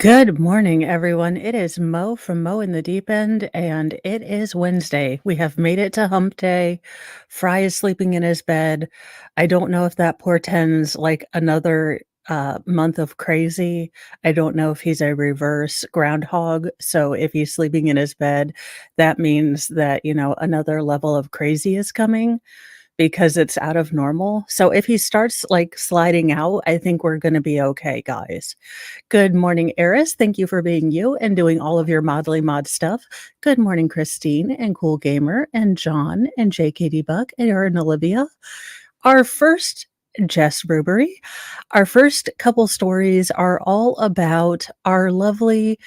Good morning, everyone. It is Mo from Mo in the Deep End, and it is Wednesday. We have made it to hump day. Fry is sleeping in his bed. I don't know if that portends like another month of crazy. I don't know if he's a reverse groundhog. So if he's sleeping in his bed, that means that, another level of crazy is coming because it's out of normal. So if he starts like sliding out, I think we're going to be okay, guys. Good morning, Eris. Thank you for being you and doing all of your Modly Mod stuff. Good morning, Christine and Cool Gamer and John and JKD Buck and Erin Olivia. Our first Jess Brubery. Our first couple stories are all about our lovely,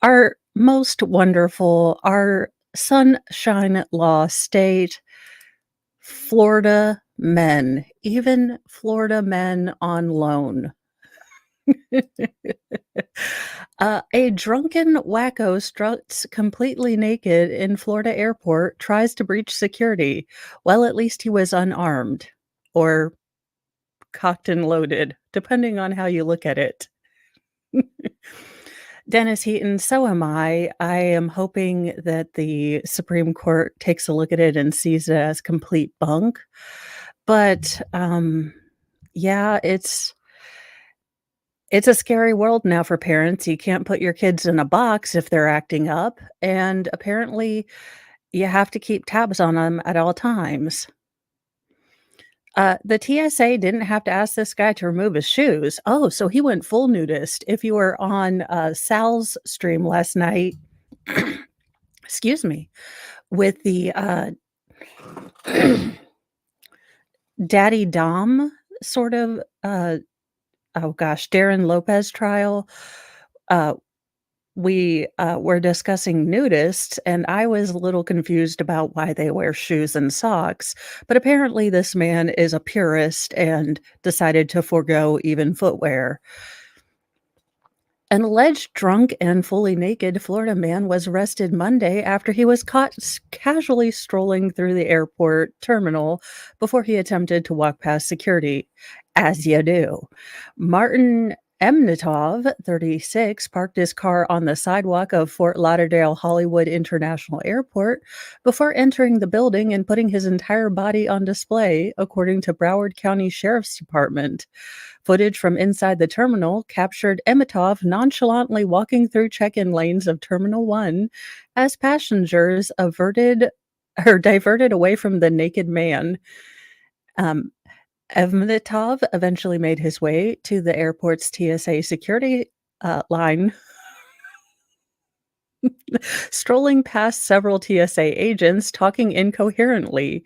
our most wonderful, our sunshine law state, Florida men, even Florida men on loan. A drunken wacko struts completely naked in Florida airport, tries to breach security. Well, at least he was unarmed or cocked and loaded, depending on how you look at it. Dennis Heaton, so am I. I am hoping that the Supreme Court takes a look at it and sees it as complete bunk. But yeah, it's a scary world now for parents. You can't put your kids in a box if they're acting up, and apparently, you have to keep tabs on them at all times. The TSA didn't have to ask this guy to remove his shoes. Oh, so he went full nudist. If you were on, Sal's stream last night excuse me, with the, Daddy Dom sort of, oh gosh, Darren Lopez trial, uh, we were discussing nudists, and I was a little confused about why they wear shoes and socks. But apparently, this man is a purist and decided to forego even footwear. An alleged drunk and fully naked Florida man was arrested Monday after he was caught casually strolling through the airport terminal before he attempted to walk past security, as you do. Martin Emnitov, 36, parked his car on the sidewalk of Fort Lauderdale Hollywood International Airport before entering the building and putting his entire body on display, according to Broward County Sheriff's Department. Footage from inside the terminal captured Emitov nonchalantly walking through check-in lanes of Terminal 1 as passengers averted or diverted away from the naked man. Um, Emitov eventually made his way to the airport's TSA security line, strolling past several TSA agents talking incoherently.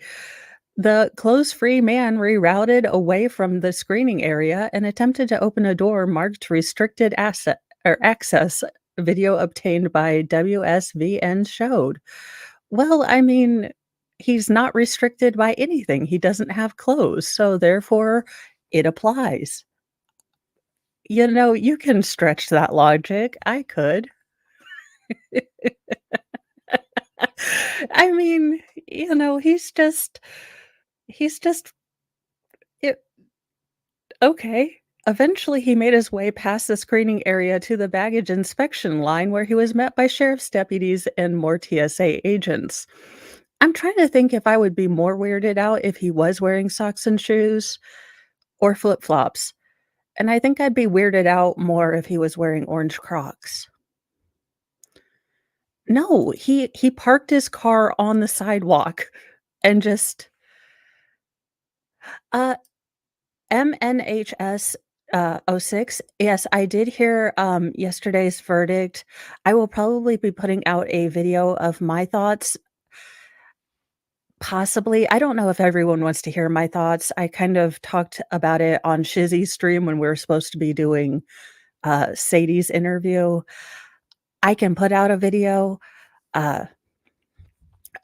The clothes-free man rerouted away from the screening area and attempted to open a door marked restricted asset or access, video obtained by WSVN showed. Well, I mean, he's not restricted by anything. He doesn't have clothes, so therefore it applies. You can stretch that logic. I could. I mean, he's just it okay. Eventually, he made his way past the screening area to the baggage inspection line where he was met by sheriff's deputies and more TSA agents. I'm trying to think if I would be more weirded out if he was wearing socks and shoes or flip-flops. And I think I'd be weirded out more if he was wearing orange Crocs. No, he parked his car on the sidewalk and just uh MNHS, '06. Yes, I did hear, yesterday's verdict. I will probably be putting out a video of my thoughts, possibly. I don't know if everyone wants to hear my thoughts. I kind of talked about it on Shizzy's stream when we were supposed to be doing, Sadie's interview. I can put out a video. Uh,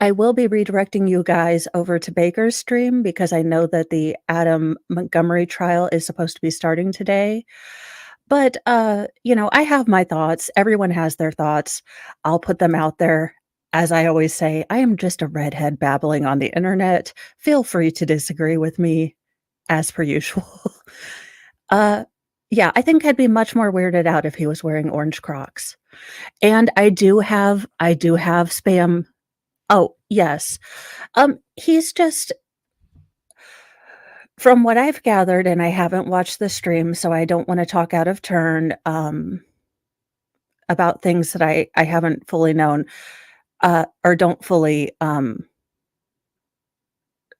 I will be redirecting you guys over to Baker's stream because I know that the Adam Montgomery trial is supposed to be starting today. But, I have my thoughts. Everyone has their thoughts. I'll put them out there. As I always say, I am just a redhead babbling on the internet. Feel free to disagree with me as per usual. Uh, Yeah, I think I'd be much more weirded out if he was wearing orange Crocs. And I do have spam. Oh, yes. He's just from what I've gathered, and I haven't watched the stream, so I don't wanna talk out of turn, about things that I haven't fully known, or don't fully,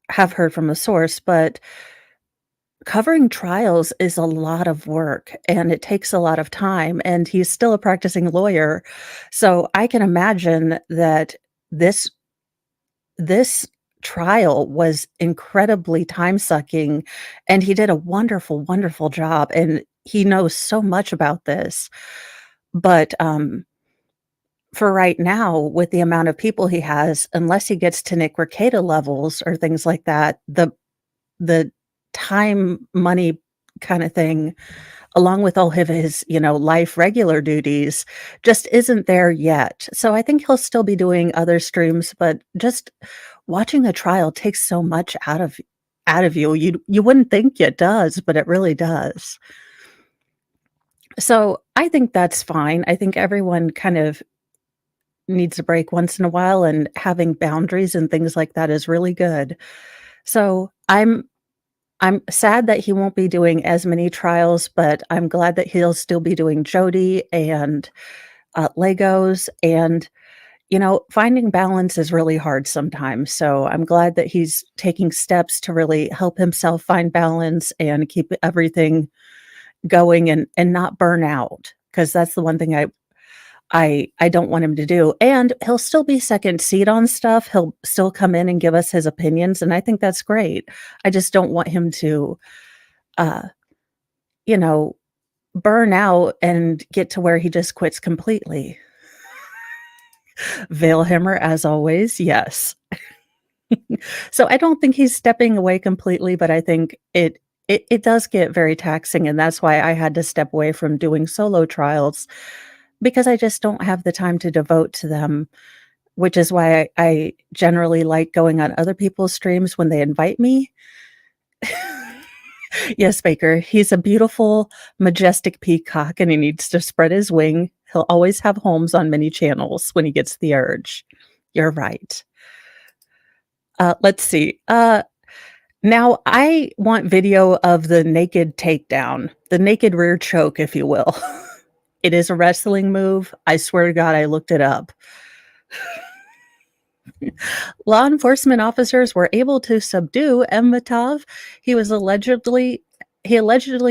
have heard from the source, but covering trials is a lot of work, and it takes a lot of time, and he's still a practicing lawyer, so I can imagine that this this trial was incredibly time-sucking, and he did a wonderful, wonderful job, and he knows so much about this, but, for right now, with the amount of people he has, unless he gets to Nick Rekieta levels or things like that, the time, money kinda thing, along with all of his, life regular duties, just isn't there yet. So I think he'll still be doing other streams, but just watching a trial takes so much out of you. You wouldn't think it does, but it really does. So I think that's fine. I think everyone kind of needs a break once in a while, and having boundaries and things like that is really good. So I'm sad that he won't be doing as many trials, but I'm glad that he'll still be doing Jody and, Legos, and, finding balance is really hard sometimes, so I'm glad that he's taking steps to really help himself find balance and keep everything going and not burn out, because that's the one thing I don't want him to do, and he'll still be second seat on stuff, he'll still come in and give us his opinions, and I think that's great. I just don't want him to, uh, you know, burn out and get to where he just quits completely. Veilhammer, as always, yes. So I don't think he's stepping away completely, but I think it does get very taxing, and that's why I had to step away from doing solo trials, because I just don't have the time to devote to them, which is why I generally like going on other people's streams when they invite me. Yes, Baker, he's a beautiful, majestic peacock, and he needs to spread his wing. He'll always have homes on many channels when he gets the urge. You're right. Let's see. Now I want video of the naked takedown, the naked rear choke, if you will. It is a wrestling move. I swear to God, I looked it up. Law enforcement officers were able to subdue Emmetov. He allegedly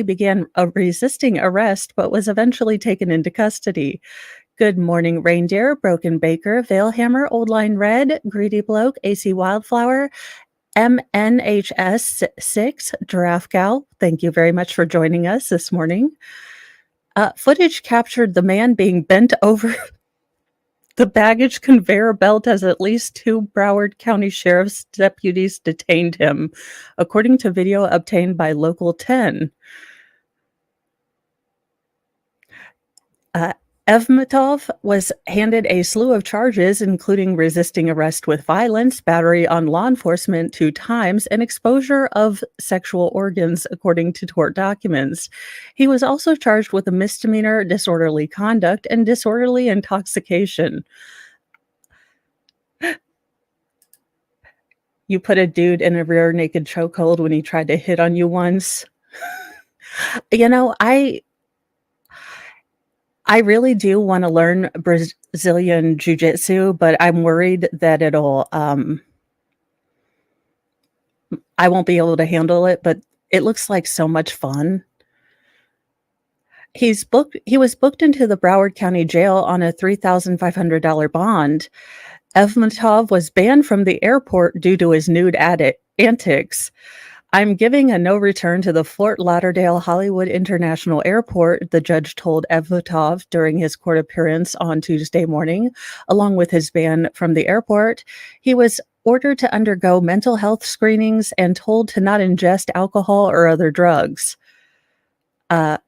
began resisting arrest, but was eventually taken into custody. Good morning, reindeer, Broken Baker, Veilhammer, Old Line Red, Greedy Bloke, AC Wildflower, MNHS6, Giraffe Gal. Thank you very much for joining us this morning. Footage captured the man being bent over the baggage conveyor belt as at least 2 Broward County Sheriff's deputies detained him, according to video obtained by Local 10. Uh, Evmetov was handed a slew of charges, including resisting arrest with violence, battery on law enforcement 2 times, and exposure of sexual organs, according to court documents. He was also charged with a misdemeanor, disorderly conduct, and disorderly intoxication. You put a dude in a rear naked chokehold when he tried to hit on you once. You know, I really do wanna learn Brazilian jiu-jitsu, but I'm worried that I won't be able to handle it, but it looks like so much fun. He was booked into the Broward County Jail on a $3,500 bond. Evmetov was banned from the airport due to his nude antics. I'm giving a no return to the Fort Lauderdale Hollywood International Airport, the judge told Evmetov during his court appearance on Tuesday morning, along with his ban from the airport. He was ordered to undergo mental health screenings and told to not ingest alcohol or other drugs. Uh,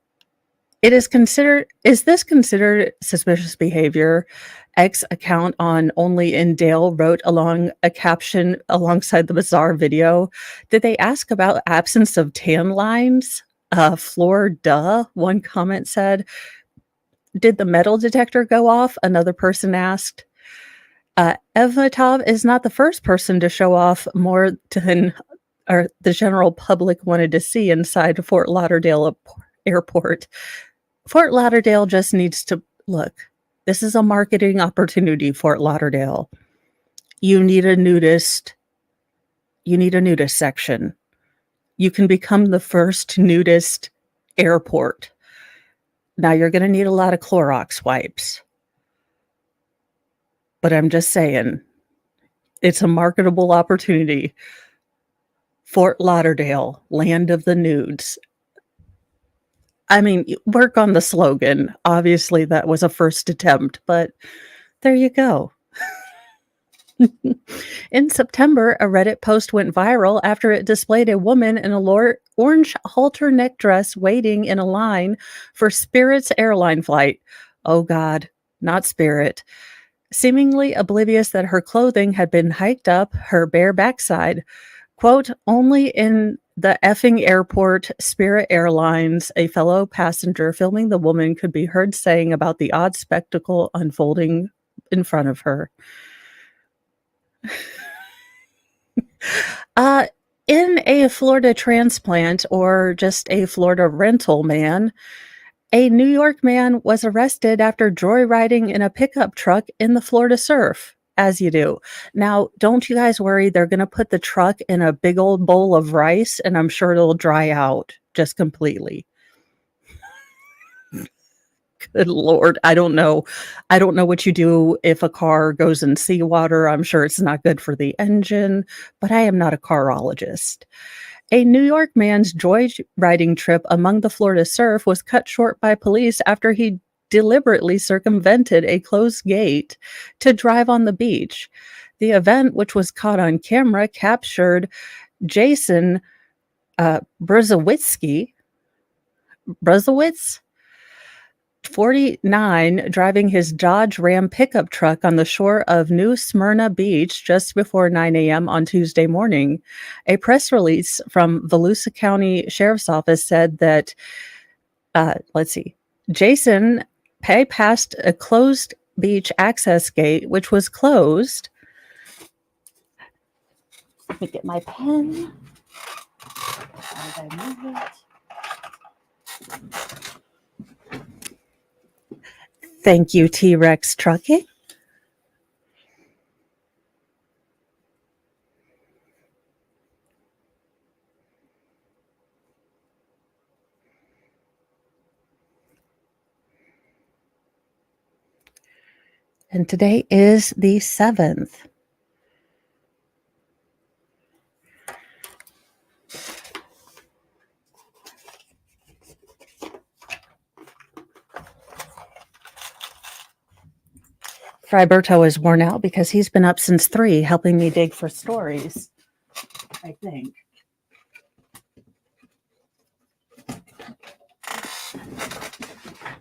is this considered suspicious behavior? X account on Only in Dale wrote along a caption alongside the bizarre video. Did they ask about absence of tan lines? Florida, one comment said. Did the metal detector go off? Another person asked. Evmatov is not the first person to show off more than or the general public wanted to see inside Fort Lauderdale Airport. Fort Lauderdale just needs to look. This is a marketing opportunity, Fort Lauderdale. You need a nudist. You need a nudist section. You can become the first nudist airport. Now you're going to need a lot of Clorox wipes. But I'm just saying, it's a marketable opportunity. Fort Lauderdale, land of the nudes. I mean, work on the slogan. Obviously, that was a first attempt, but there you go. In September, a Reddit post went viral after it displayed a woman in a orange halter neck dress waiting in a line for Spirit's airline flight. Oh God, not Spirit. Seemingly oblivious that her clothing had been hiked up her bare backside. Quote, only in the effing airport, Spirit Airlines, a fellow passenger filming the woman could be heard saying about the odd spectacle unfolding in front of her. In a Florida transplant or just a Florida rental man, a New York man was arrested after joyriding in a pickup truck in the Florida surf, as you do. Now, don't you guys worry, they're going to put the truck in a big old bowl of rice, and I'm sure it'll dry out just completely. Good Lord, I don't know. I don't know what you do if a car goes in seawater. I'm sure it's not good for the engine, but I am not a carologist. A New York man's joyriding trip among the Florida surf was cut short by police after he deliberately circumvented a closed gate to drive on the beach. The event, which was caught on camera, captured Jason Brzezinski, 49, driving his Dodge Ram pickup truck on the shore of New Smyrna Beach just before 9 a.m. on Tuesday morning. A press release from Volusia County Sheriff's Office said that, Jason passed a closed beach access gate, which was closed. Let me get my pen. As I move it. Thank you, T-Rex Trucking. And today is the 7th. Friberto is worn out because he's been up since 3 helping me dig for stories, I think.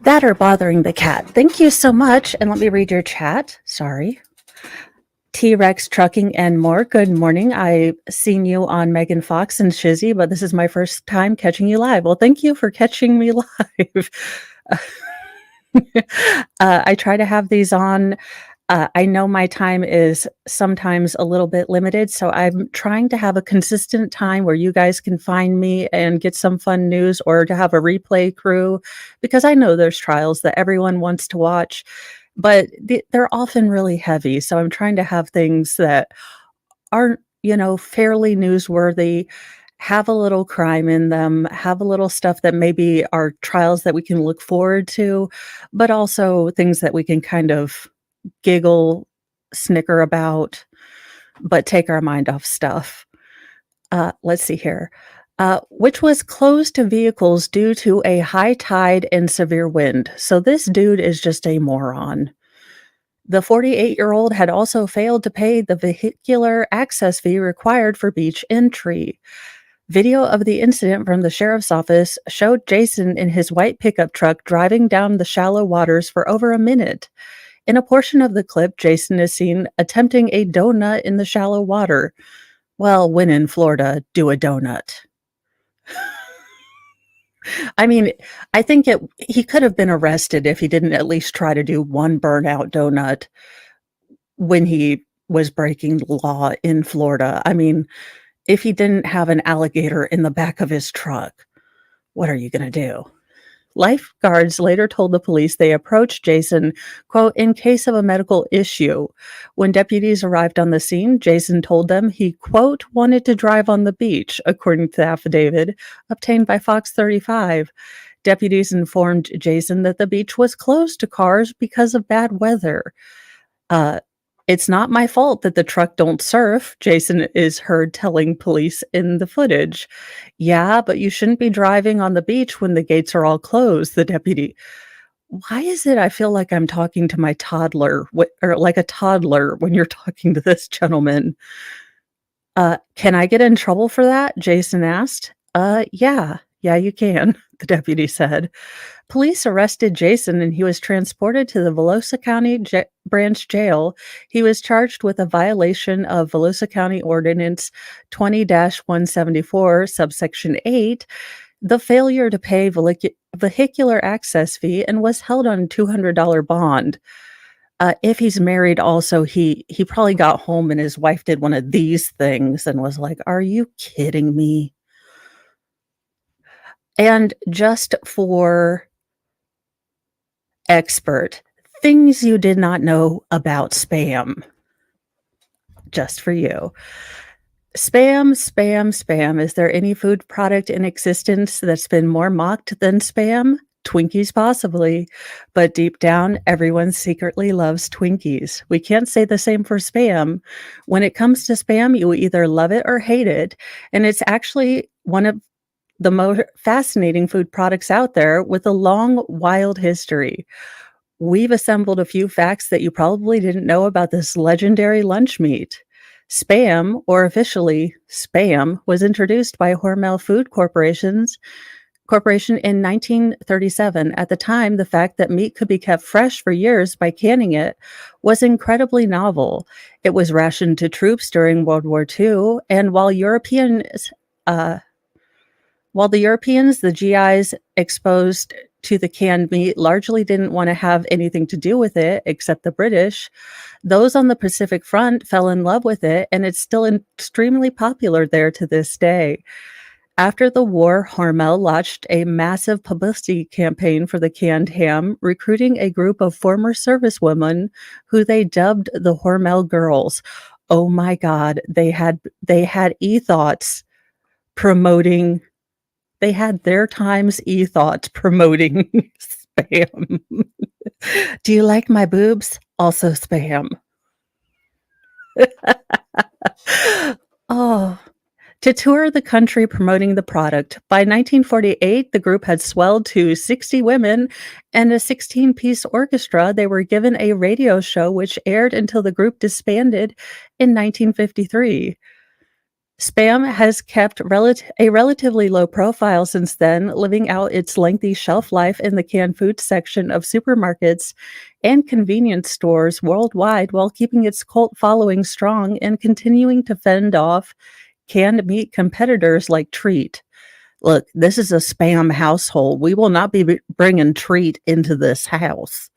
That or bothering the cat. Thank you so much. And let me read your chat. Sorry. T-Rex Trucking and more. Good morning. I've seen you on Megan Fox and Shizzy, but this is my first time catching you live. Well, thank you for catching me live. I try to have these on. I know my time is sometimes a little bit limited, so I'm trying to have a consistent time where you guys can find me and get some fun news, or to have a replay crew, because I know there's trials that everyone wants to watch, but they're often really heavy. So I'm trying to have things that aren't, fairly newsworthy, have a little crime in them, have a little stuff that maybe are trials that we can look forward to, but also things that we can kind of giggle, snicker about, but take our mind off stuff. Let's see here. Which was closed to vehicles due to a high tide and severe wind. So this dude is just a moron. The 48-year-old had also failed to pay the vehicular access fee required for beach entry. Video of the incident from the sheriff's office showed Jason in his white pickup truck driving down the shallow waters for over a minute. In a portion of the clip, Jason is seen attempting a donut in the shallow water. Well, when in Florida, do a donut. I mean, I think he could have been arrested if he didn't at least try to do one burnout donut when he was breaking the law in Florida. I mean, if he didn't have an alligator in the back of his truck, what are you gonna do? Lifeguards later told the police they approached Jason, quote, in case of a medical issue. When deputies arrived on the scene, Jason told them he, quote, wanted to drive on the beach, according to the affidavit obtained by Fox 35. Deputies informed Jason that the beach was closed to cars because of bad weather. Uh, it's not my fault that the truck don't surf, Jason is heard telling police in the footage. Yeah, but you shouldn't be driving on the beach when the gates are all closed, the deputy. Why is it I feel like I'm talking to my toddler, or like a toddler when you're talking to this gentleman? Can I get in trouble for that? Jason asked. Yeah. Yeah, you can, the deputy said. Police arrested Jason and he was transported to the Volusia County Branch Jail. He was charged with a violation of Volusia County Ordinance 20-174, subsection 8, the failure to pay vehicular access fee, and was held on a $200 bond. If he's married also, he probably got home and his wife did one of these things and was like, "Are you kidding me?" And just for expert, things you did not know about spam. Just for you. Spam, spam, spam. Is there any food product in existence that's been more mocked than spam? Twinkies, possibly. But deep down, everyone secretly loves Twinkies. We can't say the same for spam. When it comes to spam, you either love it or hate it. And it's actually one of the most fascinating food products out there with a long, wild history. We've assembled a few facts that you probably didn't know about this legendary lunch meat. Spam, or officially Spam, was introduced by Hormel Food Corporation in 1937. At the time, the fact that meat could be kept fresh for years by canning it was incredibly novel. It was rationed to troops during World War II, and uh, the GIs exposed to the canned meat largely didn't want to have anything to do with it, except the British. Those on the Pacific Front fell in love with it, and it's still extremely popular there to this day. After the war, Hormel launched a massive publicity campaign for the canned ham, recruiting a group of former servicewomen who they dubbed the Hormel Girls. Oh my God, they had e-thoughts promoting. They had their times e-thoughts promoting spam. Do you like my boobs? Also spam. Oh, to tour the country promoting the product. By 1948, the group had swelled to 60 women and a 16-piece orchestra. They were given a radio show which aired until the group disbanded in 1953. Spam has kept a relatively low profile since then, living out its lengthy shelf life in the canned food section of supermarkets and convenience stores worldwide, while keeping its cult following strong and continuing to fend off canned meat competitors like Treat. Look, this is a spam household. We will not be bringing Treat into this house.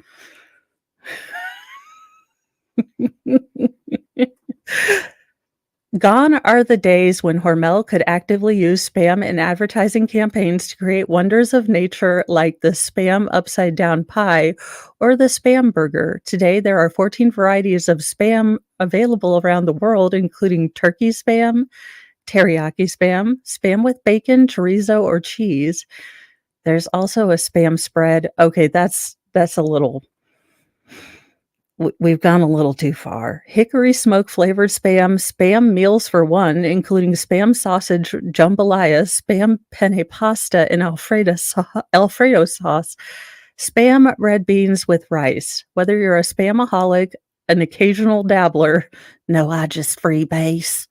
Gone are the days when Hormel could actively use spam in advertising campaigns to create wonders of nature like the Spam Upside Down Pie or the Spam Burger. Today, there are 14 varieties of spam available around the world, including turkey spam, teriyaki spam, spam with bacon, chorizo, or cheese. There's also a spam spread. Okay, that's a little. We've gone a little too far. Hickory smoke flavored spam, spam meals for one, including spam sausage jambalaya, spam penne pasta and Alfredo sauce, spam red beans with rice. Whether you're a spamaholic, an occasional dabbler, no, I just freebase.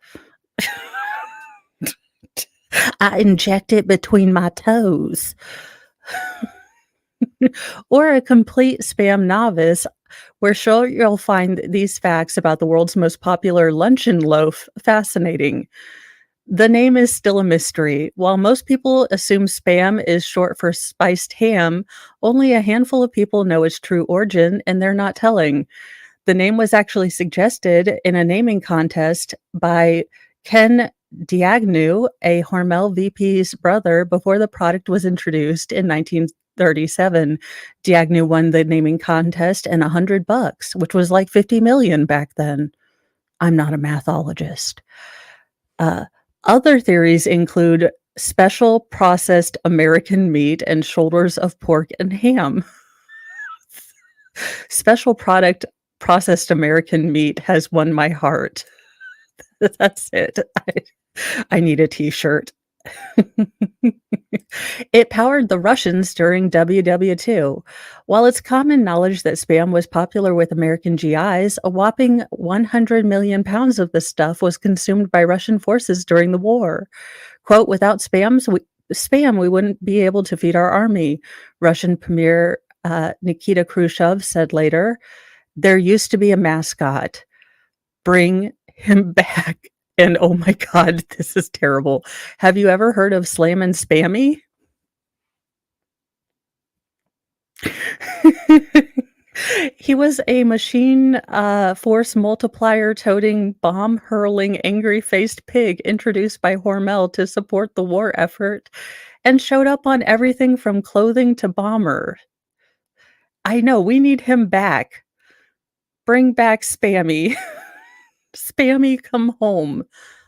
I inject it between my toes. Or a complete spam novice, we're sure you'll find these facts about the world's most popular luncheon loaf fascinating. The name is still a mystery. While most people assume Spam is short for spiced ham, only a handful of people know its true origin, and they're not telling. The name was actually suggested in a naming contest by Ken Diagnew, a Hormel VP's brother, before the product was introduced in 1937. Diagnew won the naming contest and $100, which was like 50 million back then. I'm not a mathologist. Uh, Other theories include special processed American meat and shoulders of pork and ham. Special product processed American meat has won my heart. That's it. I need a t-shirt. It powered the Russians during WW2. While it's common knowledge that Spam was popular with American GIs, a whopping 100 million pounds of the stuff was consumed by Russian forces during the war. Quote, without Spam, we wouldn't be able to feed our army, Russian Premier Nikita Khrushchev said later. There used to be a mascot. Bring him back. And oh my God, this is terrible. Have you ever heard of Slam and Spammy? He was a machine force multiplier toting, bomb hurling, angry faced pig introduced by Hormel to support the war effort and showed up on everything from clothing to bomber. I know, we need him back. Bring back Spammy. Spammy, come home.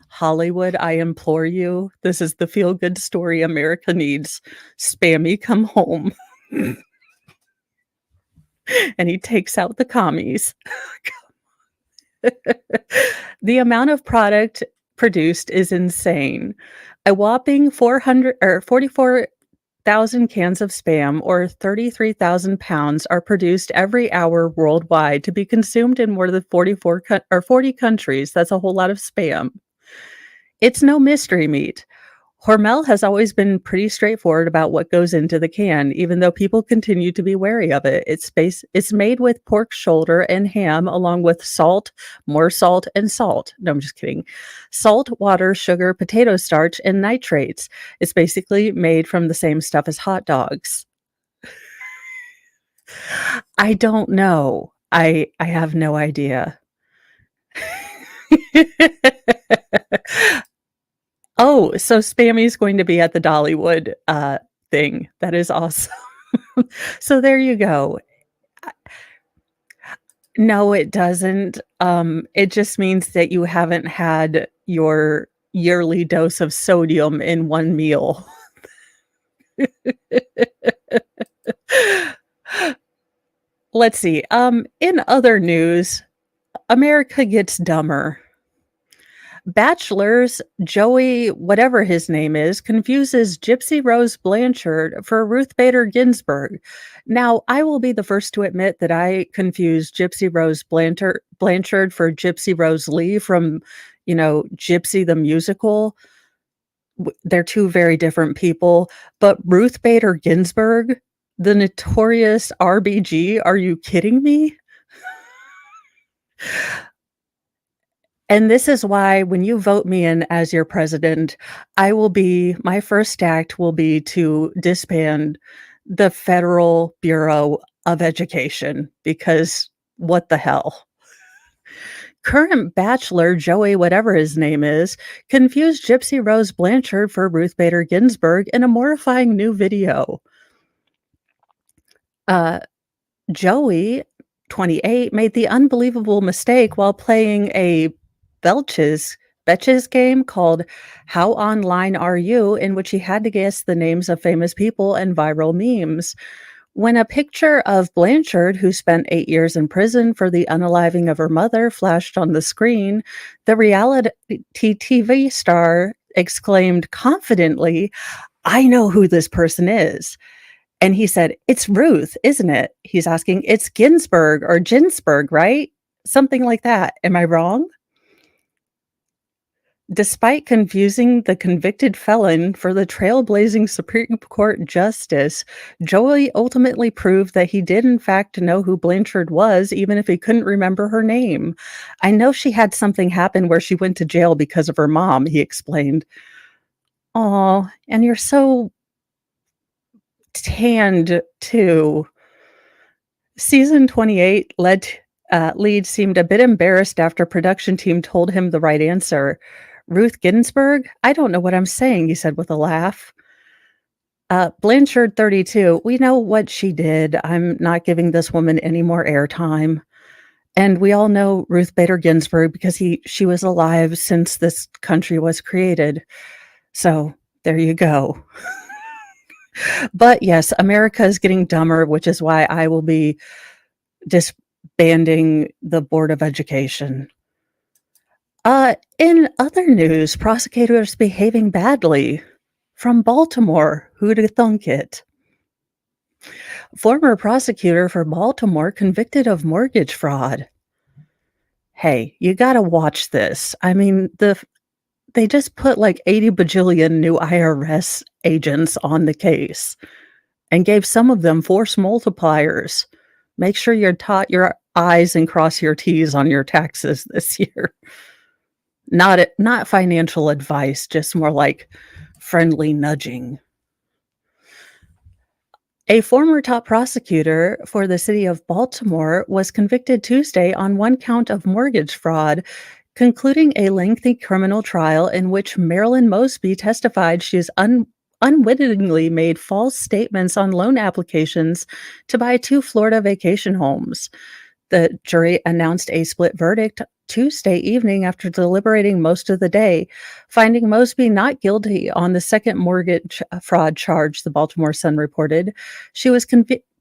Hollywood, I implore you. This is the feel good story America needs. Spammy, come home. And he takes out the commies. The amount of product produced is insane. A whopping 400 or 44,000 cans of Spam or 33,000 pounds are produced every hour worldwide to be consumed in more than 40 countries. That's a whole lot of Spam. It's no mystery meat. Hormel has always been pretty straightforward about what goes into the can, even though people continue to be wary of it. It's made with pork shoulder and ham, along with salt, more salt, and salt. No, I'm just kidding. Salt, water, sugar, potato starch, and nitrates. It's basically made from the same stuff as hot dogs. I don't know. I have no idea. Oh, so Spammy's going to be at the Dollywood, thing. That is awesome. So there you go. No, it doesn't. It just means that you haven't had your yearly dose of sodium in one meal. Let's see, in other news, America gets dumber. Bachelor's Joey, whatever his name is, confuses Gypsy Rose Blanchard for Ruth Bader Ginsburg. Now, I will be the first to admit that I confused Gypsy Rose Blanchard for Gypsy Rose Lee from, Gypsy the musical. They're two very different people. But Ruth Bader Ginsburg, the notorious RBG, are you kidding me? And this is why when you vote me in as your president, my first act will be to disband the Federal Bureau of Education, because what the hell? Current bachelor Joey, whatever his name is, confused Gypsy Rose Blanchard for Ruth Bader Ginsburg in a mortifying new video. Joey, 28, made the unbelievable mistake while playing a Betches game called How Online Are You?, in which he had to guess the names of famous people and viral memes. When a picture of Blanchard, who spent 8 years in prison for the unaliving of her mother, flashed on the screen, the reality TV star exclaimed confidently, "I know who this person is." And he said, "It's Ruth, isn't it?" He's asking, "It's Ginsburg or Ginsburg, right?" Something like that. Am I wrong? Despite confusing the convicted felon for the trailblazing Supreme Court justice, Joey ultimately proved that he did in fact know who Blanchard was, even if he couldn't remember her name. I know she had something happen where she went to jail because of her mom, he explained. Oh, and you're so tanned too. Season 28 lead seemed a bit embarrassed after production team told him the right answer. Ruth Ginsburg? I don't know what I'm saying, he said with a laugh. Blanchard 32, we know what she did. I'm not giving this woman any more airtime. And we all know Ruth Bader Ginsburg because she was alive since this country was created. So there you go. But yes, America is getting dumber, which is why I will be disbanding the Board of Education. In other news, prosecutors behaving badly. From Baltimore, who'd have thunk it? Former prosecutor for Baltimore convicted of mortgage fraud. Hey, you gotta watch this. I mean, they just put like 80 bajillion new IRS agents on the case and gave some of them force multipliers. Make sure you're taught your I's and cross your T's on your taxes this year. Not financial advice, just more like friendly nudging. A former top prosecutor for the city of Baltimore was convicted Tuesday on one count of mortgage fraud, concluding a lengthy criminal trial in which Marilyn Mosby testified she has unwittingly made false statements on loan applications to buy two Florida vacation homes. The jury announced a split verdict Tuesday evening after deliberating most of the day, finding Mosby not guilty on the second mortgage fraud charge, the Baltimore Sun reported. She was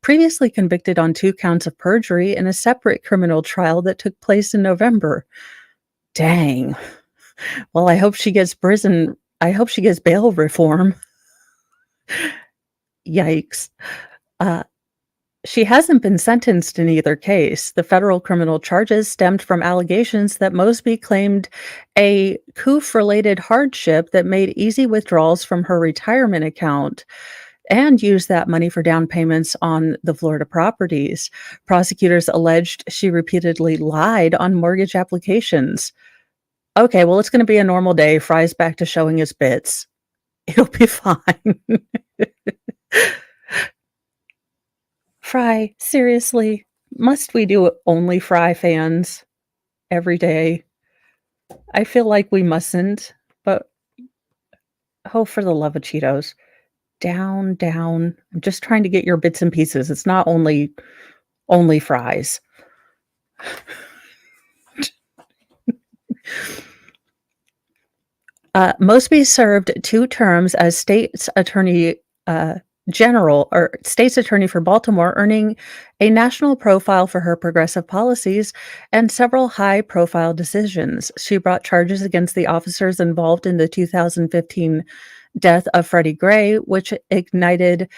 previously convicted on 2 counts of perjury in a separate criminal trial that took place in November. Dang. Well, I hope she gets bail reform. Yikes. She hasn't been sentenced in either case. The federal criminal charges stemmed from allegations that Mosby claimed a COOF-related hardship that made easy withdrawals from her retirement account and used that money for down payments on the Florida properties. Prosecutors alleged she repeatedly lied on mortgage applications. Okay, well, it's going to be a normal day. Fry's back to showing his bits. It'll be fine. Fry, seriously, must we do only Fry fans every day? I feel like we mustn't, but oh, for the love of Cheetos. Down, down. I'm just trying to get your bits and pieces. It's not only fries. Mosby served 2 terms as state's attorney general or state's attorney for Baltimore, earning a national profile for her progressive policies and several high-profile decisions. She brought charges against the officers involved in the 2015 death of Freddie Gray, which ignited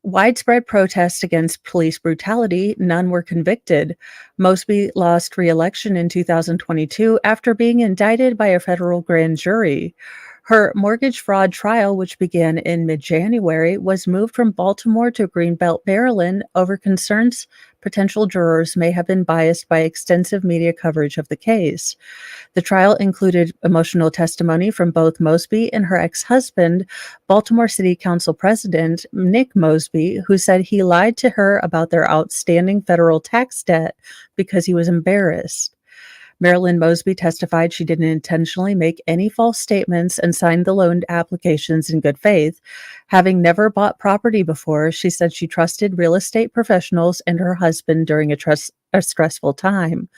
widespread protests against police brutality. None were convicted. Mosby lost re-election in 2022 after being indicted by a federal grand jury. Her mortgage fraud trial, which began in mid-January, was moved from Baltimore to Greenbelt, Maryland, over concerns potential jurors may have been biased by extensive media coverage of the case. The trial included emotional testimony from both Mosby and her ex-husband, Baltimore City Council President Nick Mosby, who said he lied to her about their outstanding federal tax debt because he was embarrassed. Marilyn Mosby testified she didn't intentionally make any false statements and signed the loan applications in good faith. Having never bought property before, she said she trusted real estate professionals and her husband during a stressful time.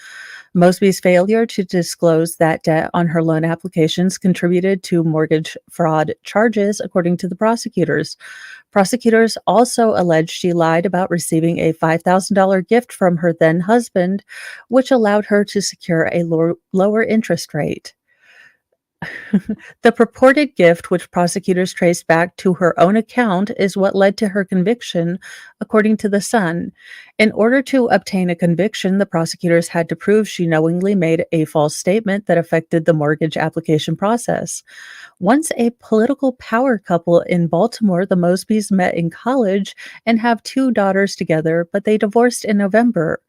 Mosby's failure to disclose that debt on her loan applications contributed to mortgage fraud charges, according to the prosecutors. Prosecutors also alleged she lied about receiving a $5,000 gift from her then husband, which allowed her to secure a lower interest rate. The purported gift, which prosecutors traced back to her own account, is what led to her conviction, according to The Sun. In order to obtain a conviction, the prosecutors had to prove she knowingly made a false statement that affected the mortgage application process. Once a political power couple in Baltimore, the Mosbys met in college and have two daughters together, but they divorced in November.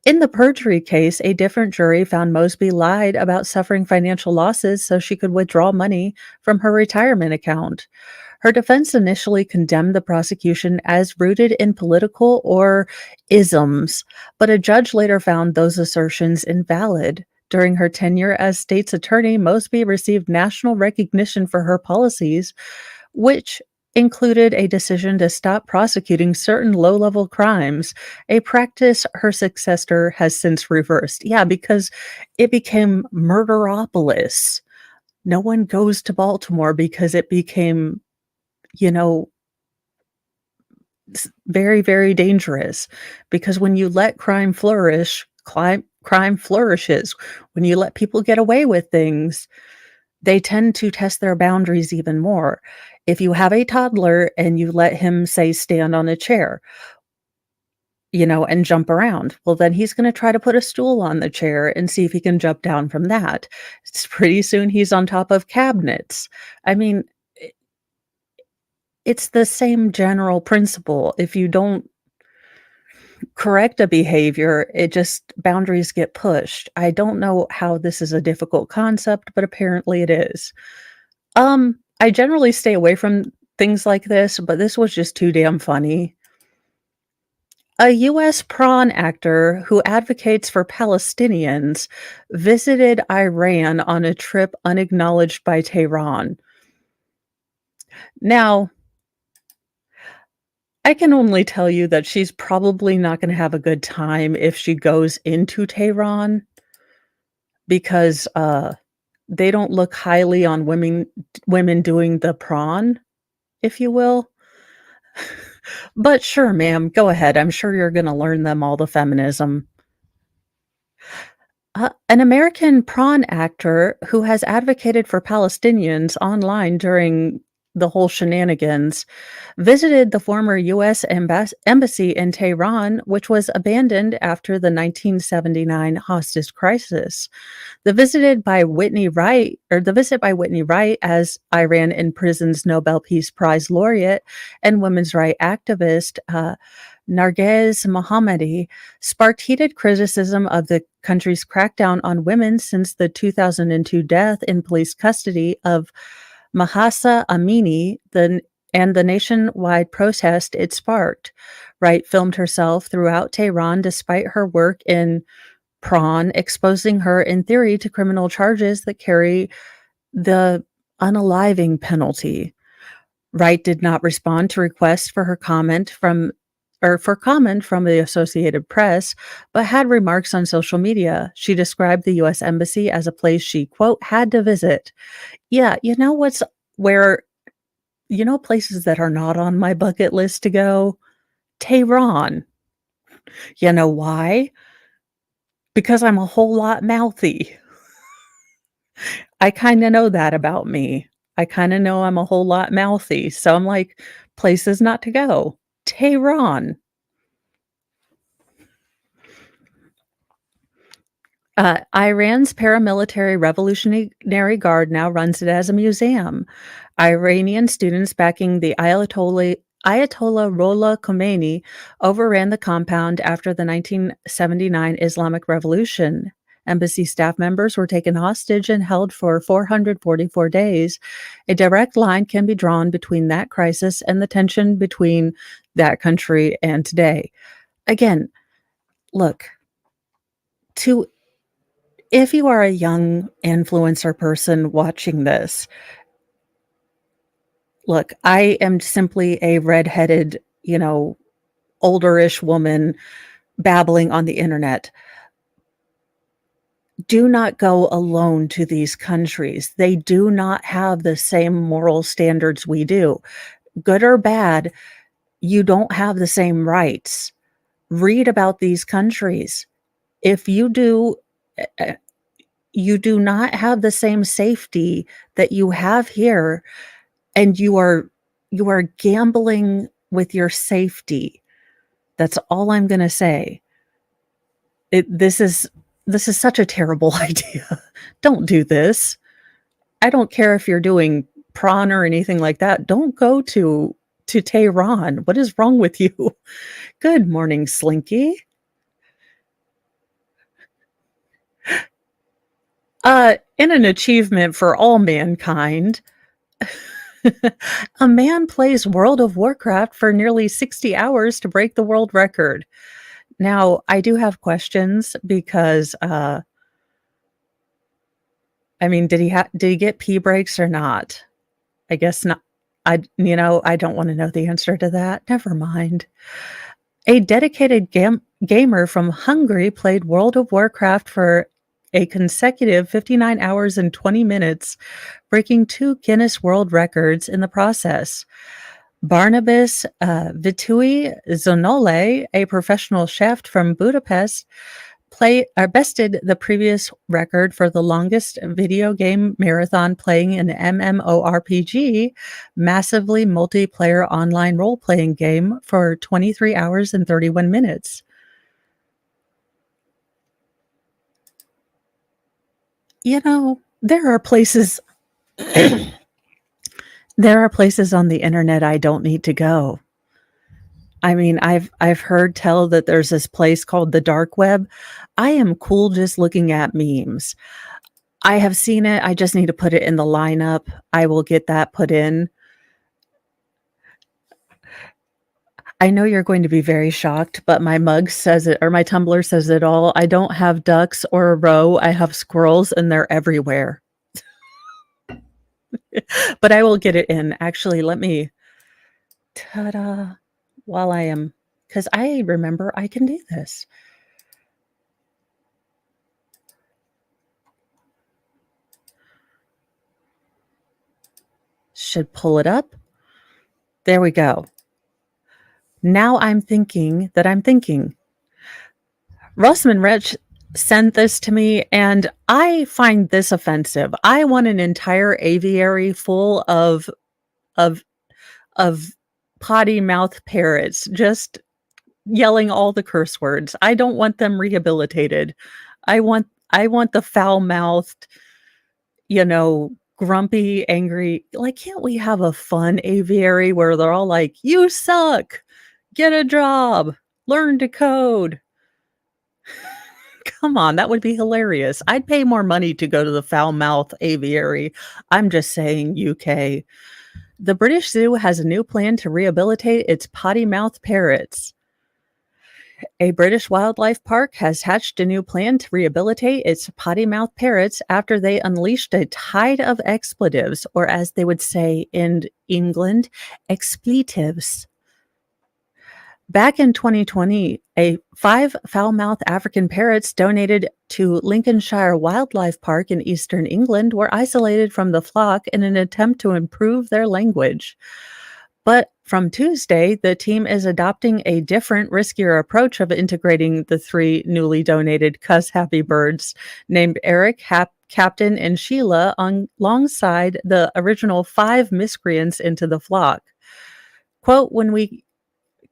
In the perjury case, a different jury found Mosby lied about suffering financial losses so she could withdraw money from her retirement account. Her defense initially condemned the prosecution as rooted in political or isms, but a judge later found those assertions invalid. During her tenure as state's attorney, Mosby received national recognition for her policies, which included a decision to stop prosecuting certain low level crimes, a practice her successor has since reversed. Yeah, because it became murderopolis. No one goes to Baltimore because it became, you know, very, very dangerous. Because when you let crime flourish, crime flourishes. When you let people get away with things, they tend to test their boundaries even more. If you have a toddler and you let him, say, stand on a chair, and jump around, well, then he's gonna try to put a stool on the chair and see if he can jump down from that. Pretty soon he's on top of cabinets. I mean, it's the same general principle. If you don't correct a behavior, it just boundaries get pushed. I don't know how this is a difficult concept, but apparently it is. I generally stay away from things like this, but this was just too damn funny. A US prawn actor who advocates for Palestinians visited Iran on a trip unacknowledged by Tehran. Now, I can only tell you that she's probably not gonna have a good time if she goes into Tehran because, they don't look highly on women doing the prawn, if you will. But sure, ma'am, go ahead. I'm sure you're gonna learn them all the feminism. An American prawn actor who has advocated for Palestinians online during the whole shenanigans visited the former U.S. Embassy in Tehran, which was abandoned after the 1979 hostage crisis. The visit by Whitney Wright as Iran imprisons Nobel Peace Prize laureate and women's rights activist Narges Mohammadi sparked heated criticism of the country's crackdown on women since the 2002 death in police custody of Mahsa Amini, and the nationwide protest it sparked. Wright filmed herself throughout Tehran despite her work in Prawn, exposing her in theory to criminal charges that carry the unaliving penalty. Wright did not respond to requests for comment from the Associated Press, but had remarks on social media. She described the US Embassy as a place she, quote, had to visit. Yeah, where places that are not on my bucket list to go? Tehran. You know why? Because I'm a whole lot mouthy. I kinda know that about me. I kinda know I'm a whole lot mouthy, so I'm like, places not to go. Tehran. Iran's paramilitary Revolutionary Guard now runs it as a museum. Iranian students backing the Ayatollah Ruhollah Khomeini overran the compound after the 1979 Islamic Revolution. Embassy staff members were taken hostage and held for 444 days. A direct line can be drawn between that crisis and the tension between that country and today. Again, look, to if you are a young influencer person watching this, look, I am simply a redheaded, older-ish woman babbling on the internet. Do not go alone to these countries. They do not have the same moral standards we do. Good or bad, you don't have the same rights. Read about these countries. If you do, You do not have the same safety that you have here, and you are gambling with your safety. That's all I'm gonna say. It this is such a terrible idea. Don't do this. I don't care if you're doing prawn or anything like that. Don't go to Tehran. What is wrong with you? Good morning, Slinky. In an achievement for all mankind, a man plays World of Warcraft for nearly 60 hours to break the world record. Now, I do have questions because, I mean, did he get pee breaks or not? I guess not. I don't wanna know the answer to that. Never mind. A dedicated gamer from Hungary played World of Warcraft for a consecutive 59 hours and 20 minutes, breaking 2 Guinness World Records in the process. Barnabas Vitui Zonole, a professional chef from Budapest, bested the previous record for the longest video game marathon playing an MMORPG, massively multiplayer online role-playing game for 23 hours and 31 minutes. There are places there are places on the internet I don't need to go. I mean, I've heard tell that there's this place called the dark web. I am cool just looking at memes. I have seen it, I just need to put it in the lineup. I will get that put in. I know you're going to be very shocked, but my mug says it or my Tumblr says it all. I don't have ducks or a row, I have squirrels, and they're everywhere. But I will get it in. Actually, let me ta-da, while I am, because I remember I can do this. Should pull it up. There we go. Now I'm thinking that I'm thinking. Rossman Rich sent this to me, and I find this offensive. I want an entire aviary full of of potty mouth parrots just yelling all the curse words. I don't want them rehabilitated. I want the foul-mouthed, grumpy, angry, like, can't we have a fun aviary where they're all like, "You suck. Get a job. Learn to code." Come on, that would be hilarious. I'd pay more money to go to the foul-mouthed aviary. I'm just saying, UK. The British Zoo has a new plan to rehabilitate its potty-mouthed parrots. A British wildlife park has hatched a new plan to rehabilitate its potty-mouthed parrots after they unleashed a tide of expletives, or as they would say in England, expletives. Back in 2020, 5 foul-mouthed African parrots donated to Lincolnshire Wildlife Park in eastern England were isolated from the flock in an attempt to improve their language. But from Tuesday, the team is adopting a different, riskier approach of integrating the 3 newly donated cuss-happy birds named Eric, Captain, and Sheila alongside the original 5 miscreants into the flock. Quote, "When we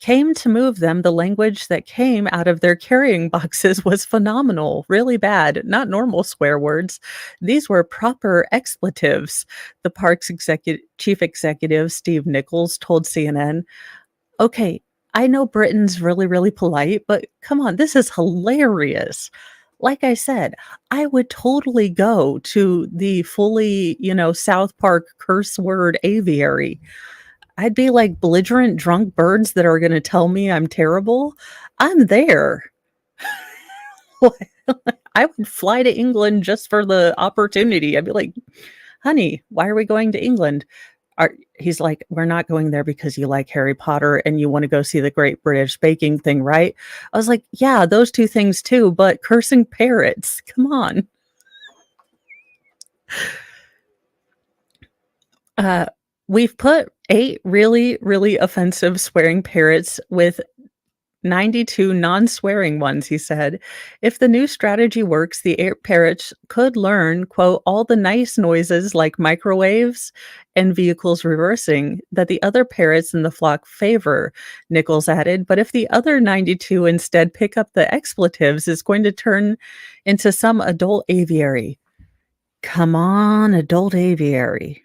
came to move them, the language that came out of their carrying boxes was phenomenal, really bad, not normal swear words. These were proper expletives," the park's chief executive, Steve Nichols, told CNN. Okay, I know Britain's really, really polite, but come on, this is hilarious. Like I said, I would totally go to the fully, South Park curse word aviary. I'd be like belligerent drunk birds that are gonna tell me I'm terrible. I'm there. I would fly to England just for the opportunity. I'd be like, "Honey, why are we going to England?" He's like, "We're not going there because you like Harry Potter and you wanna go see the Great British Baking thing, right?" I was like, "Yeah, those 2 things too, but cursing parrots, come on." Uh, we've put 8 really, really offensive swearing parrots with 92 non-swearing ones, he said. If the new strategy works, the parrots could learn, quote, all the nice noises like microwaves and vehicles reversing that the other parrots in the flock favor, Nichols added. But if the other 92 instead pick up the expletives, it's going to turn into some adult aviary. Come on, adult aviary.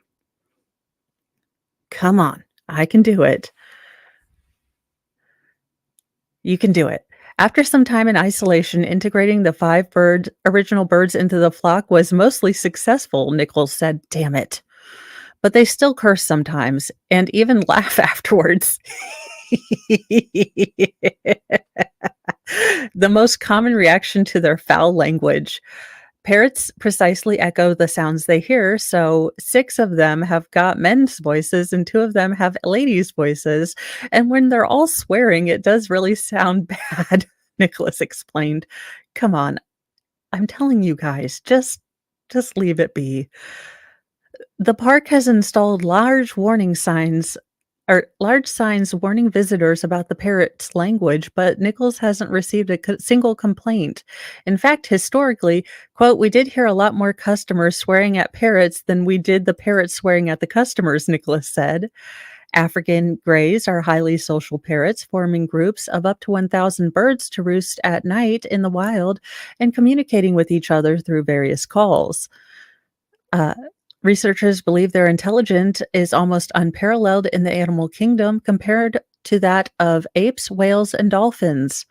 Come on. I can do it. You can do it. After some time in isolation, integrating the original birds into the flock was mostly successful, Nichols said. Damn it. But they still curse sometimes and even laugh afterwards. The most common reaction to their foul language. Parrots precisely echo the sounds they hear, so 6 of them have got men's voices and 2 of them have ladies' voices, and when they're all swearing, it does really sound bad, Nicholas explained. Come on, I'm telling you guys, just leave it be. The park has installed large signs warning visitors about the parrot's language, but Nichols hasn't received a single complaint. In fact, historically, quote, we did hear a lot more customers swearing at parrots than we did the parrots swearing at the customers, Nicholas said. African greys are highly social parrots, forming groups of up to 1,000 birds to roost at night in the wild and communicating with each other through various calls. Uh, Researchers believe their intelligence is almost unparalleled in the animal kingdom compared to that of apes, whales, and dolphins,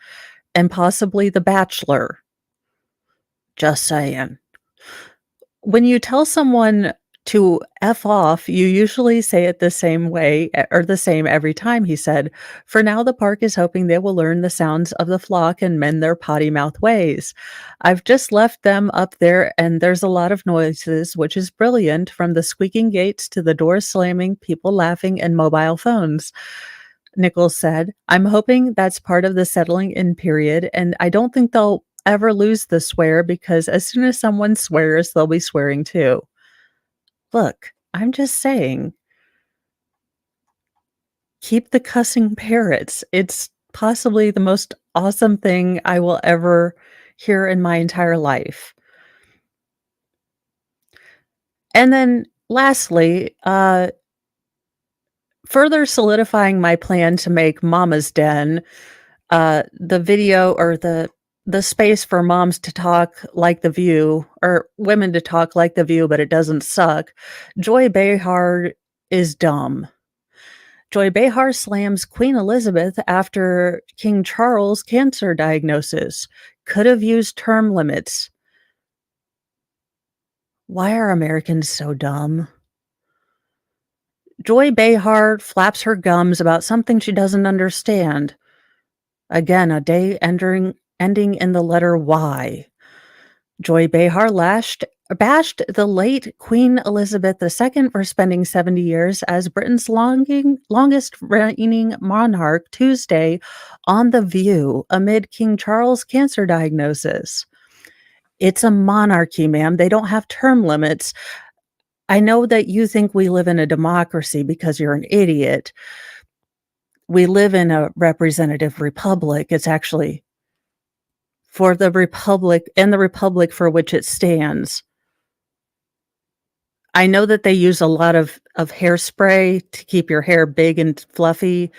and possibly The Bachelor. Just saying. When you tell someone to F off, you usually say it the same way or the same every time, he said. For now, the park is hoping they will learn the sounds of the flock and mend their potty mouth ways. I've just left them up there and there's a lot of noises, which is brilliant, from the squeaking gates to the doors slamming, people laughing, and mobile phones. Nichols said, I'm hoping that's part of the settling in period, and I don't think they'll ever lose the swear because as soon as someone swears, they'll be swearing too. Look, I'm just saying, keep the cussing parrots. It's possibly the most awesome thing I will ever hear in my entire life. And then lastly, further solidifying my plan to make Mama's Den, the video or the space for moms to talk like The View or women to talk like The View, but it doesn't suck. Joy Behar is dumb. Joy Behar slams Queen Elizabeth after King Charles' cancer diagnosis. Could have used term limits. Why are Americans so dumb? Joy Behar flaps her gums about something she doesn't understand. Again, a day ending in the letter Y. Joy Behar bashed the late Queen Elizabeth II for spending 70 years as Britain's longest reigning monarch Tuesday on The View amid King Charles' cancer diagnosis. It's a monarchy, ma'am. They don't have term limits. I know that you think we live in a democracy because you're an idiot. We live in a representative republic. It's actually for the republic and the republic for which it stands. I know that they use a lot of hairspray to keep your hair big and fluffy,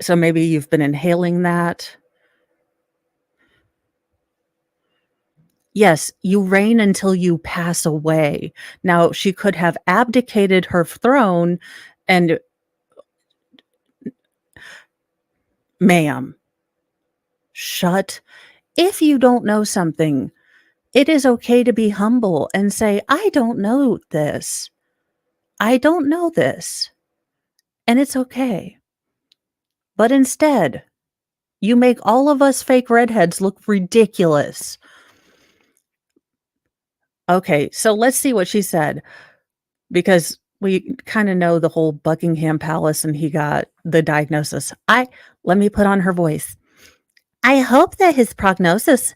so maybe you've been inhaling that. Yes, you reign until you pass away. Now, she could have abdicated her throne and ma'am, shut. If you don't know something, it is okay to be humble and say, I don't know this. I don't know this. And it's okay. But instead, you make all of us fake redheads look ridiculous. Okay, so let's see what she said, because we kind of know the whole Buckingham Palace and he got the diagnosis. Let me put on her voice. I hope that his prognosis,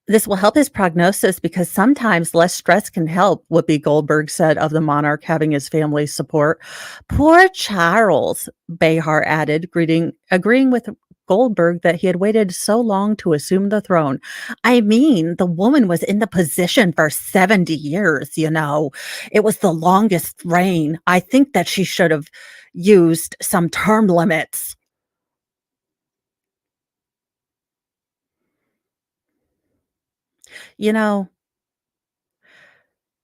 this will help his prognosis because sometimes less stress can help, Whoopi Goldberg said of the monarch having his family's support. Poor Charles, Behar added, agreeing with Goldberg that he had waited so long to assume the throne. I mean, the woman was in the position for 70 years, you know. It was the longest reign. I think that she should have used some term limits. You know,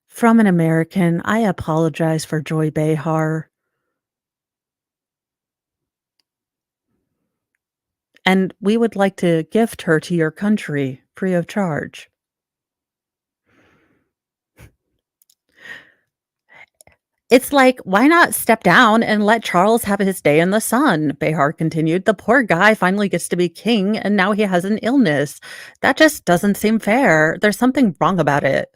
from an American, I apologize for Joy Behar, and we would like to gift her to your country free of charge. It's like, why not step down and let Charles have his day in the sun? Behar continued. The poor guy finally gets to be king, and now he has an illness. That just doesn't seem fair. There's something wrong about it.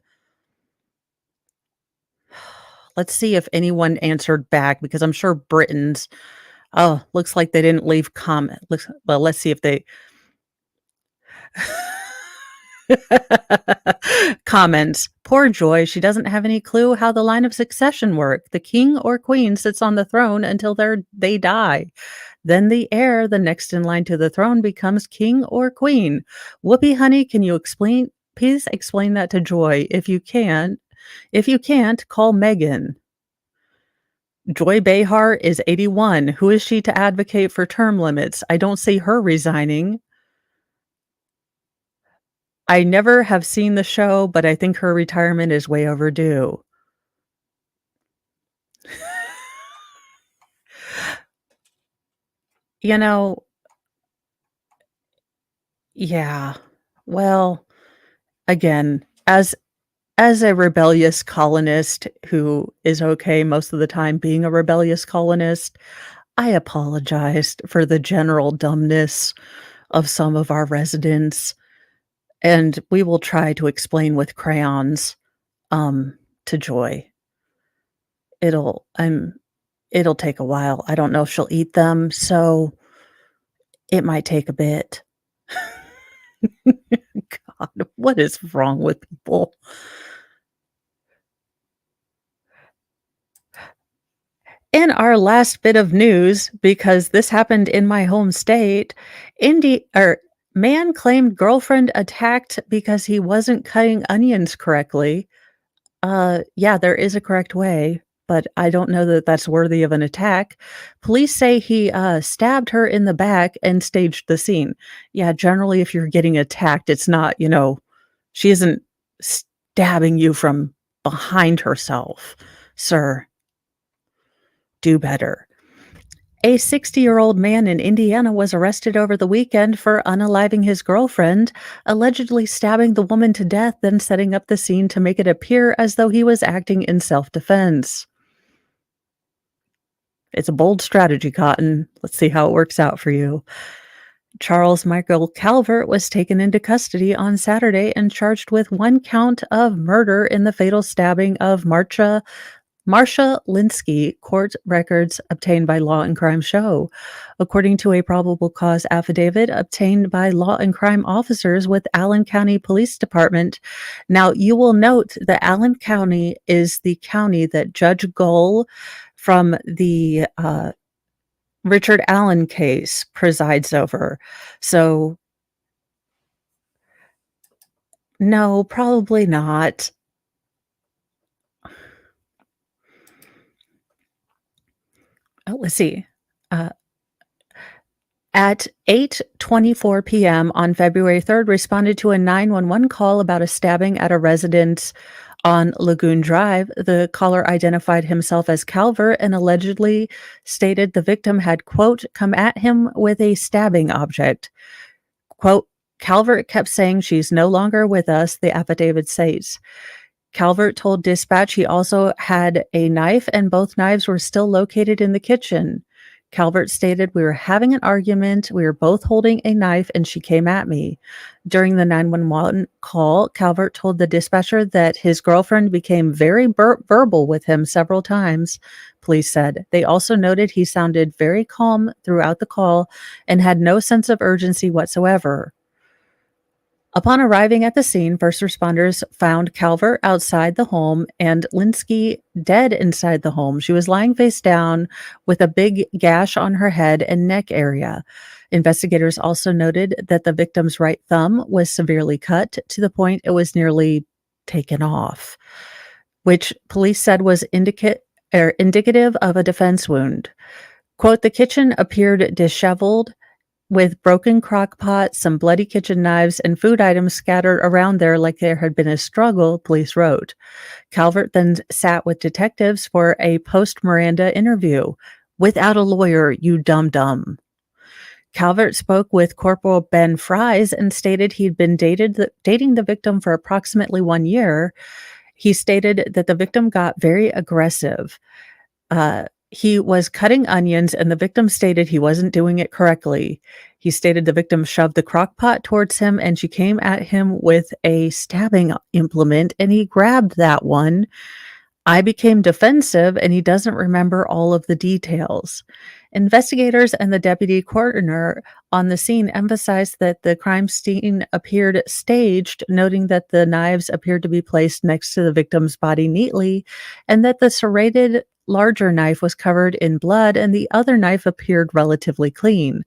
Let's see if anyone answered back because I'm sure Britons. Oh, looks like they didn't leave comment. Well, let's see if they comments. Poor Joy, she doesn't have any clue how the line of succession work. The king or queen sits on the throne until they die. Then the heir, the next in line to the throne, becomes king or queen. Whoopi, honey, can you explain? Please explain that to Joy. If you can, if you can't, call Megan. Joy Behar is 81. Who is she to advocate for term limits? I don't see her resigning. I never have seen the show, but I think her retirement is way overdue. You know, yeah. Well, again, as a rebellious colonist who is okay most of the time being a rebellious colonist, I apologized for the general dumbness of some of our residents, and we will try to explain with crayons, to Joy. It'll I'm it'll take a while. I don't know if she'll eat them, so it might take a bit. God, what is wrong with people? In our last bit of news, because this happened in my home state, man claimed girlfriend attacked because he wasn't cutting onions correctly. Yeah, there is a correct way, but I don't know that that's worthy of an attack. Police say he, stabbed her in the back and staged the scene. Yeah, generally, if you're getting attacked, it's not, she isn't stabbing you from behind herself, sir. Do better. A 60-year-old man in Indiana was arrested over the weekend for unaliving his girlfriend, allegedly stabbing the woman to death, then setting up the scene to make it appear as though he was acting in self-defense. It's a bold strategy, Cotton. Let's see how it works out for you. Charles Michael Calvert was taken into custody on Saturday and charged with one count of murder in the fatal stabbing of Marsha Linsky, court records obtained by Law and Crime show. According to a probable cause affidavit obtained by law and crime officers with Allen County Police Department. Now, you will note that Allen County is the county that Judge Gull from the Richard Allen case presides over. So, no, probably not. Oh, let's see. Uh, At 8:24 PM on February 3rd, responded to a 911 call about a stabbing at a residence on Lagoon Drive. The caller identified himself as Calvert and allegedly stated the victim had, quote, come at him with a stabbing object. Quote, Calvert kept saying she's no longer with us, the affidavit says. Calvert told dispatch he also had a knife and both knives were still located in the kitchen. Calvert stated, we were having an argument. We were both holding a knife and she came at me. During the 911 call, Calvert told the dispatcher that his girlfriend became very verbal with him several times, police said. They also noted he sounded very calm throughout the call and had no sense of urgency whatsoever. Upon arriving at the scene, first responders found Calvert outside the home and Linsky dead inside the home. She was lying face down with a big gash on her head and neck area. Investigators also noted that the victim's right thumb was severely cut to the point it was nearly taken off, which police said was indicative of a defense wound. Quote, the kitchen appeared disheveled with broken crock pot, some bloody kitchen knives, and food items scattered around there like there had been a struggle, police wrote. Calvert then sat with detectives for a post Miranda interview. Without a lawyer, you dumb dumb. Calvert spoke with Corporal Ben Fries and stated he'd been dating the victim for approximately 1 year. He stated that the victim got very aggressive. He was cutting onions, and the victim stated he wasn't doing it correctly. He stated the victim shoved the crock pot towards him, and she came at him with a stabbing implement, and he grabbed that one. I became defensive, and he doesn't remember all of the details. Investigators and the deputy coroner on the scene emphasized that the crime scene appeared staged, noting that the knives appeared to be placed next to the victim's body neatly, and that the serrated larger knife was covered in blood and the other knife appeared relatively clean.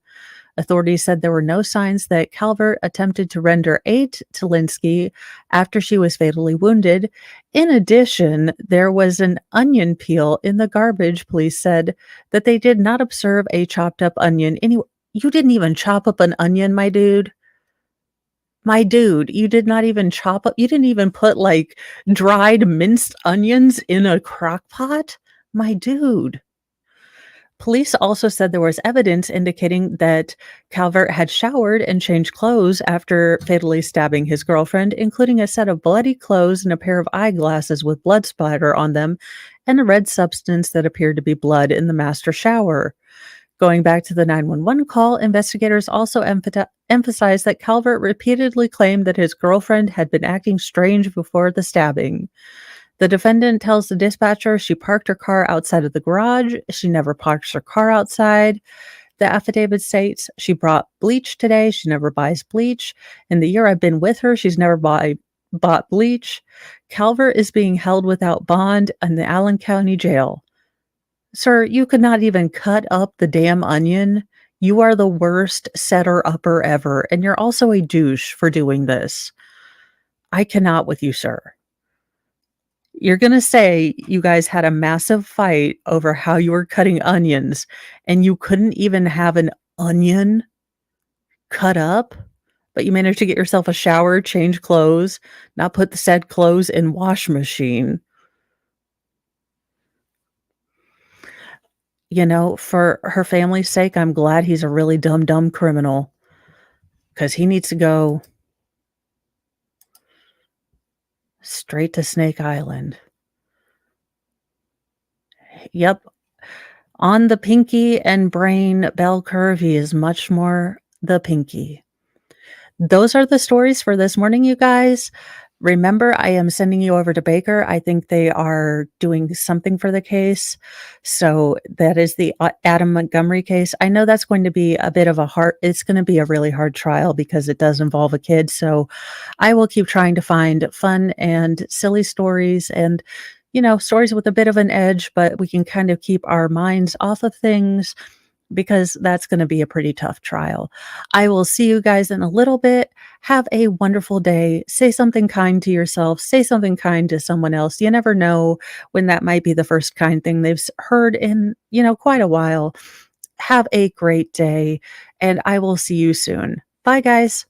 Authorities said there were no signs that Calvert attempted to render aid to Linsky after she was fatally wounded. In addition, there was an onion peel in the garbage. Police said that they did not observe a chopped up onion. You didn't even chop up an onion, my dude. My dude, you did not even chop up, you didn't even put like dried minced onions in a crock pot? My dude. Police also said there was evidence indicating that Calvert had showered and changed clothes after fatally stabbing his girlfriend, including a set of bloody clothes and a pair of eyeglasses with blood splatter on them, and a red substance that appeared to be blood in the master shower. Going back to the 911 call, investigators also emphasized that Calvert repeatedly claimed that his girlfriend had been acting strange before the stabbing. The defendant tells the dispatcher she parked her car outside of the garage. She never parks her car outside. The affidavit states she brought bleach today. She never buys bleach. In the year I've been with her, she's never bought bleach. Calvert is being held without bond in the Allen County Jail. Sir, you could not even cut up the damn onion. You are the worst setter-upper ever, and you're also a douche for doing this. I cannot with you, sir. You're gonna say you guys had a massive fight over how you were cutting onions, and you couldn't even have an onion cut up, but you managed to get yourself a shower, change clothes, not put the said clothes in wash machine. You know, for her family's sake, I'm glad he's a really dumb criminal, 'cause he needs to go straight to Snake Island. Yep. On the pinky and brain bell curve, he is much more the pinky. Those are the stories for this morning, you guys. Remember, I am sending you over to Baker. I think they are doing something for the case. So that is the Adam Montgomery case. I know that's going to be a bit of it's going to be a really hard trial because it does involve a kid. So I will keep trying to find fun and silly stories and, stories with a bit of an edge, but we can kind of keep our minds off of things because that's going to be a pretty tough trial. I will see you guys in a little bit. Have a wonderful day. Say something kind to yourself. Say something kind to someone else. You never know when that might be the first kind thing they've heard in, quite a while. Have a great day, and I will see you soon. Bye, guys.